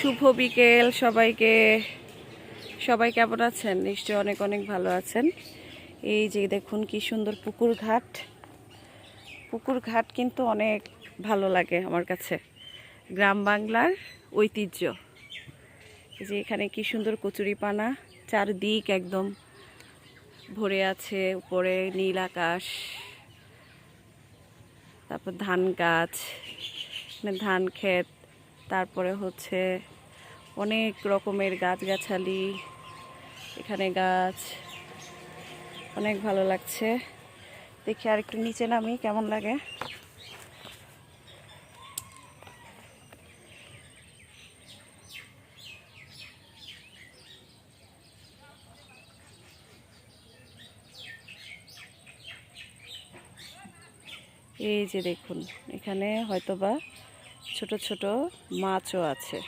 শুভ বিকেল সবাইকে। সবাই কেমন আছেন? নিশ্চয়ই অনেক অনেক ভালো আছেন। এই যে দেখুন কি সুন্দর পুকুর ঘাট। পুকুর ঘাট কিন্তু অনেক ভালো লাগে আমার কাছে, গ্রাম বাংলার ঐতিহ্য। এই যে এখানে কি সুন্দর কচুরিপানা, চারদিক একদম ভরে আছে, উপরে নীল আকাশ, তারপর ধান গাছ, ধান ক্ষেত, তারপরে হচ্ছে অনেক রকমের গাছগাছালি, এখানে গাছ, অনেক ভালো লাগছে। দেখি আর একটু নিচে নামি কেমন লাগে। এই যে দেখুন এখানে হয়তোবা ছোট ছোট মাছও আছে।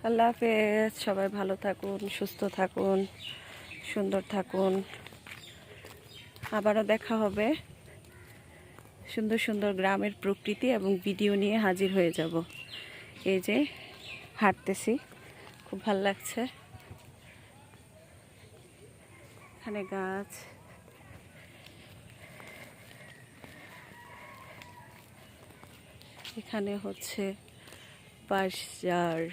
আল্লাহ হাফেজ, সবাই ভালো থাকুন, সুস্থ থাকুন, সুন্দর থাকুন। আবারও দেখা হবে। সুন্দর সুন্দর গ্রামের প্রকৃতি এবং ভিডিও নিয়ে হাজির হয়ে যাব। এই যে হাঁটতেছি, খুব ভালো লাগছে। এখানে গাছ, এখানে হচ্ছে বাঁশঝাড়।